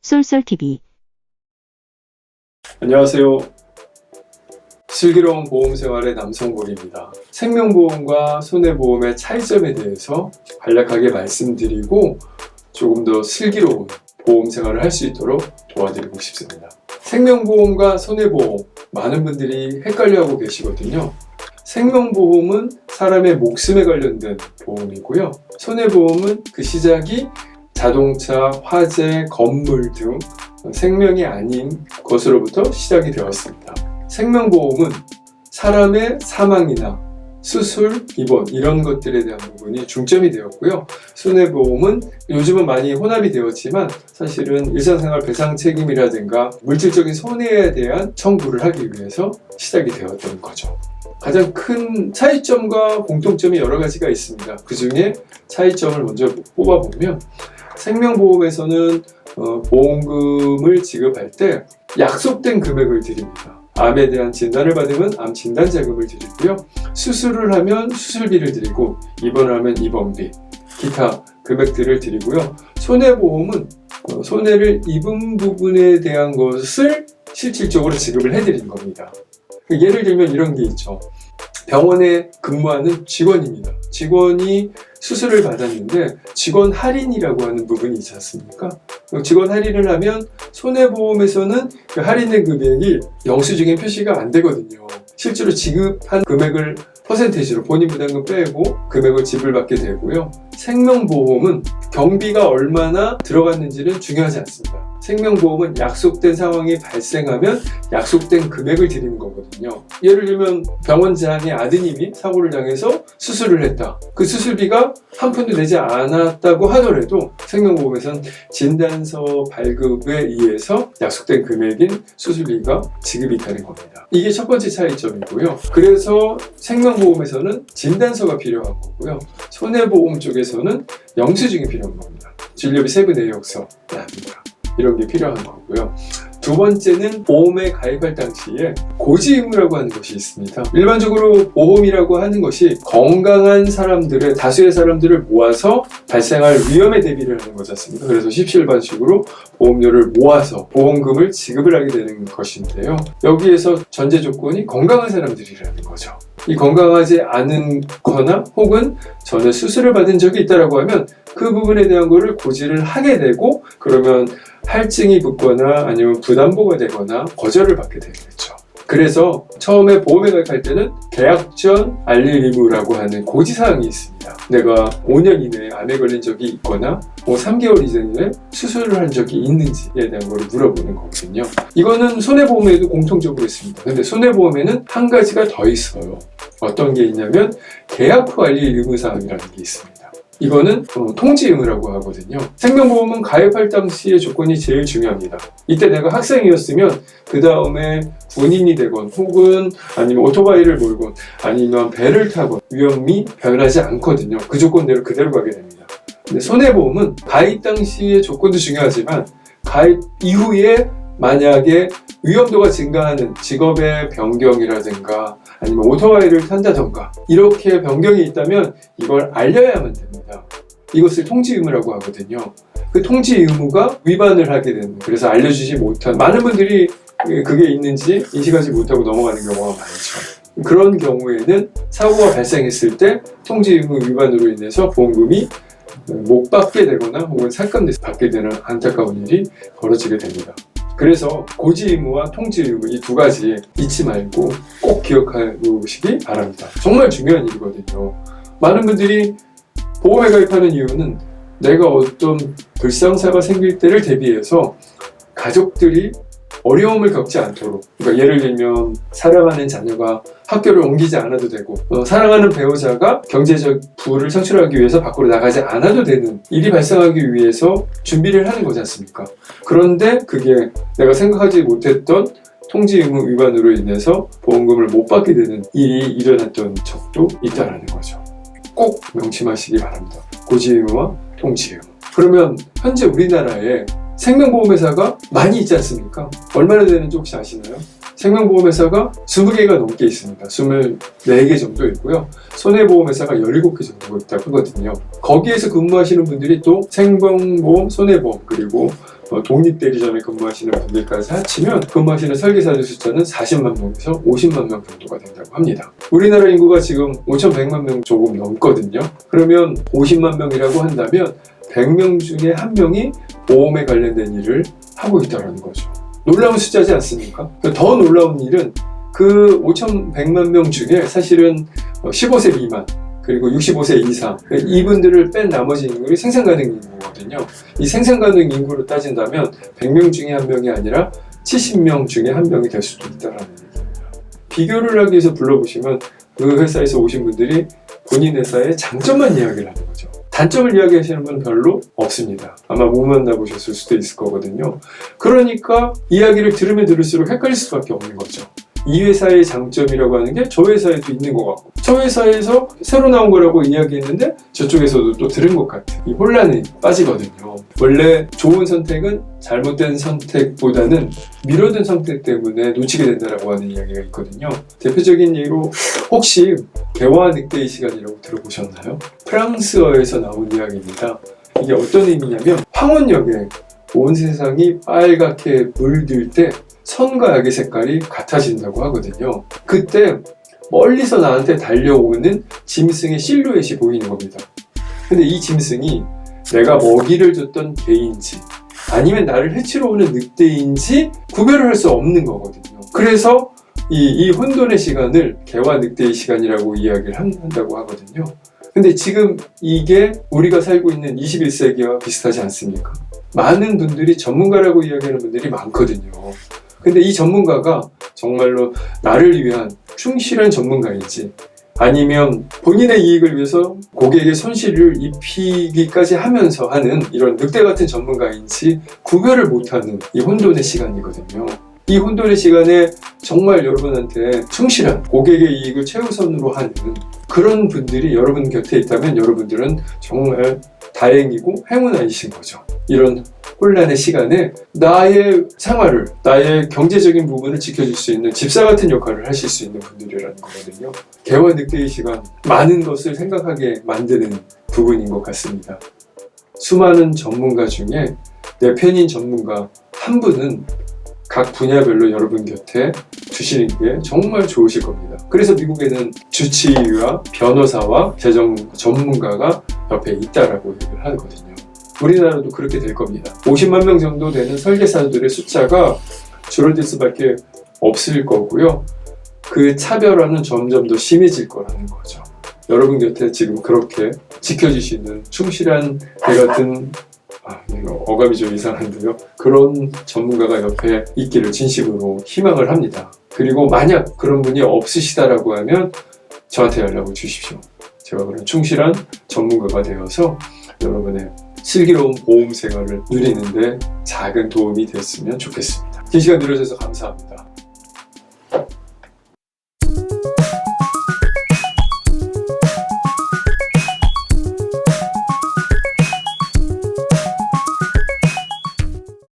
쏠쏠TV. 안녕하세요. 슬기로운 보험생활의 남성골입니다. 생명보험과 손해보험의 차이점에 대해서 간략하게 말씀드리고 조금 더 슬기로운 보험생활을 할 수 있도록 도와드리고 싶습니다. 생명보험과 손해보험, 많은 분들이 헷갈려하고 계시거든요. 생명보험은 사람의 목숨에 관련된 보험이고요. 손해보험은 그 시작이 자동차, 화재, 건물 등 생명이 아닌 것으로부터 시작이 되었습니다. 생명보험은 사람의 사망이나 수술, 입원 이런 것들에 대한 부분이 중점이 되었고요. 손해보험은 요즘은 많이 혼합이 되었지만 사실은 일상생활 배상 책임이라든가 물질적인 손해에 대한 청구를 하기 위해서 시작이 되었던 거죠. 가장 큰 차이점과 공통점이 여러 가지가 있습니다. 그 중에 차이점을 먼저 뽑아보면 생명보험에서는 보험금을 지급할 때 약속된 금액을 드립니다. 암에 대한 진단을 받으면 암 진단 자금을 드리고요. 수술을 하면 수술비를 드리고 입원을 하면 입원비, 기타 금액들을 드리고요. 손해보험은 손해를 입은 부분에 대한 것을 실질적으로 지급을 해드리는 겁니다. 예를 들면 이런 게 있죠. 병원에 근무하는 직원입니다. 직원이 수술을 받았는데 직원 할인이라고 하는 부분이 있지 않습니까? 직원 할인을 하면 손해보험에서는 그 할인된 금액이 영수증에 표시가 안 되거든요. 실제로 지급한 금액을 퍼센테이지로 본인 부담금 빼고 금액을 지불받게 되고요. 생명보험은 경비가 얼마나 들어갔는지는 중요하지 않습니다. 생명보험은 약속된 상황이 발생하면 약속된 금액을 드리는 거거든요. 예를 들면 병원장의 아드님이 사고를 당해서 수술을 했다. 그 수술비가 한 푼도 내지 않았다고 하더라도 생명보험에서는 진단서 발급에 의해서 약속된 금액인 수술비가 지급이 되는 겁니다. 이게 첫 번째 차이점이고요. 그래서 생명보험에서는 진단서가 필요한 거고요. 손해보험 쪽에서는 영수증이 필요한 겁니다. 진료비 세부 내역서랍니다. 이런 게 필요한 거고요. 두 번째는 보험에 가입할 당시에 고지 의무라고 하는 것이 있습니다. 일반적으로 보험이라고 하는 것이 건강한 사람들의 다수의 사람들을 모아서 발생할 위험에 대비를 하는 거지 않습니까? 그래서 십시일반식으로 보험료를 모아서 보험금을 지급을 하게 되는 것인데요. 여기에서 전제 조건이 건강한 사람들이라는 거죠. 이 건강하지 않거나 혹은 전에 수술을 받은 적이 있다라고 하면 그 부분에 대한 거를 고지를 하게 되고 그러면 할증이 붙거나 아니면 부담보가 되거나 거절을 받게 되겠죠. 그래서 처음에 보험에 가입할 때는 계약 전 알릴 의무라고 하는 고지사항이 있습니다. 내가 5년 이내에 암에 걸린 적이 있거나 3개월 이전에 수술을 한 적이 있는지에 대한 걸 물어보는 거거든요. 이거는 손해보험에도 공통적으로 있습니다. 근데 손해보험에는 한 가지가 더 있어요. 어떤 게 있냐면 계약 후 알릴 의무사항이라는 게 있습니다. 이거는 통지 의무라고 하거든요. 생명보험은 가입할 당시의 조건이 제일 중요합니다. 이때 내가 학생이었으면 그 다음에 군인이 되건 혹은 아니면 오토바이를 몰건 아니면 배를 타건 위험이 변하지 않거든요. 그 조건대로 그대로 가게 됩니다. 근데 손해보험은 가입 당시의 조건도 중요하지만 가입 이후에 만약에 위험도가 증가하는 직업의 변경이라든가 아니면 오토바이를 탄다던가 이렇게 변경이 있다면 이걸 알려야만 됩니다. 이것을 통지 의무라고 하거든요. 그 통지 의무가 위반을 하게 되는, 그래서 알려주지 못한 많은 분들이 그게 있는지 인식하지 못하고 넘어가는 경우가 많죠. 그런 경우에는 사고가 발생했을 때 통지 의무 위반으로 인해서 보험금이 못 받게 되거나 혹은 삭감돼서 받게 되는 안타까운 일이 벌어지게 됩니다. 그래서 고지 의무와 통지 의무 이 두 가지 잊지 말고 꼭 기억하시기 바랍니다. 정말 중요한 일이거든요. 많은 분들이 보험에 가입하는 이유는 내가 어떤 불상사가 생길 때를 대비해서 가족들이 어려움을 겪지 않도록, 그러니까 예를 들면 사랑하는 자녀가 학교를 옮기지 않아도 되고 사랑하는 배우자가 경제적 부를 창출하기 위해서 밖으로 나가지 않아도 되는 일이 발생하기 위해서 준비를 하는 거지 않습니까? 그런데 그게 내가 생각하지 못했던 통지 의무 위반으로 인해서 보험금을 못 받게 되는 일이 일어났던 적도 있다는 거죠. 꼭 명심하시기 바랍니다. 고지 의무와 통지 의무. 그러면 현재 우리나라에 생명보험회사가 많이 있지 않습니까? 얼마나 되는지 혹시 아시나요? 생명보험회사가 20개가 넘게 있습니다. 24개 정도 있고요. 손해보험회사가 17개 정도 있다고 하거든요. 거기에서 근무하시는 분들이 또 생명보험, 손해보험, 그리고 독립대리점에 근무하시는 분들까지 합치면 근무하시는 설계사들 숫자는 40만 명에서 50만 명 정도가 된다고 합니다. 우리나라 인구가 지금 5,100만 명 조금 넘거든요. 그러면 50만 명이라고 한다면 100명 중에 1명이 보험에 관련된 일을 하고 있다는 거죠. 놀라운 숫자지 않습니까? 더 놀라운 일은 그 5,100만 명 중에 사실은 15세 미만 그리고 65세 이상 이분들을 뺀 나머지 인구가 생산가능 인구거든요. 이 생산가능 인구로 따진다면 100명 중에 1명이 아니라 70명 중에 1명이 될 수도 있다는 얘기입니다. 비교를 하기 위해서 불러보시면 그 회사에서 오신 분들이 본인 회사의 장점만 이야기를 하는 거죠. 단점을 이야기하시는 분은 별로 없습니다. 아마 못 만나보셨을 수도 있을 거거든요. 그러니까 이야기를 들으면 들을수록 헷갈릴 수밖에 없는 거죠. 이 회사의 장점이라고 하는 게 저 회사에도 있는 것 같고 저 회사에서 새로 나온 거라고 이야기했는데 저쪽에서도 또 들은 것 같은 이 혼란에 빠지거든요. 원래 좋은 선택은 잘못된 선택보다는 미뤄둔 선택 때문에 놓치게 된다고 하는 이야기가 있거든요. 대표적인 예로 혹시 개화 늑대의 시간이라고 들어보셨나요? 프랑스어에서 나온 이야기입니다. 이게 어떤 의미냐면 황혼역에 온 세상이 빨갛게 물들 때 선과 악의 색깔이 같아진다고 하거든요. 그때 멀리서 나한테 달려오는 짐승의 실루엣이 보이는 겁니다. 근데 이 짐승이 내가 먹이를 줬던 개인지 아니면 나를 해치러 오는 늑대인지 구별을 할 수 없는 거거든요. 그래서 이 혼돈의 시간을 개와 늑대의 시간이라고 이야기를 한다고 하거든요. 근데 지금 이게 우리가 살고 있는 21세기와 비슷하지 않습니까? 많은 분들이 전문가라고 이야기하는 분들이 많거든요. 근데 이 전문가가 정말로 나를 위한 충실한 전문가인지 아니면 본인의 이익을 위해서 고객에게 손실을 입히기까지 하면서 하는 이런 늑대 같은 전문가인지 구별을 못하는 이 혼돈의 시간이거든요. 이 혼돈의 시간에 정말 여러분한테 충실한 고객의 이익을 최우선으로 하는 그런 분들이 여러분 곁에 있다면 여러분들은 정말 다행이고 행운아이신 거죠. 이런 혼란의 시간에 나의 생활을, 나의 경제적인 부분을 지켜줄 수 있는 집사 같은 역할을 하실 수 있는 분들이라는 거거든요. 개와 늑대의 시간, 많은 것을 생각하게 만드는 부분인 것 같습니다. 수많은 전문가 중에 내 편인 전문가 한 분은 각 분야별로 여러분 곁에 두시는 게 정말 좋으실 겁니다. 그래서 미국에는 주치의와 변호사와 재정 전문가가 옆에 있다라고 얘기를 하거든요. 우리나라도 그렇게 될 겁니다. 50만 명 정도 되는 설계사들의 숫자가 줄어들 수밖에 없을 거고요. 그 차별화는 점점 더 심해질 거라는 거죠. 여러분 곁에 지금 그렇게 지켜주시는 충실한 개 같은 어감이 좀 이상한데요. 그런 전문가가 옆에 있기를 진심으로 희망을 합니다. 그리고 만약 그런 분이 없으시다라고 하면 저한테 연락을 주십시오. 제가 그런 충실한 전문가가 되어서 여러분의 슬기로운 보험 생활을 누리는데 작은 도움이 됐으면 좋겠습니다. 긴 시간 들어주셔서 감사합니다.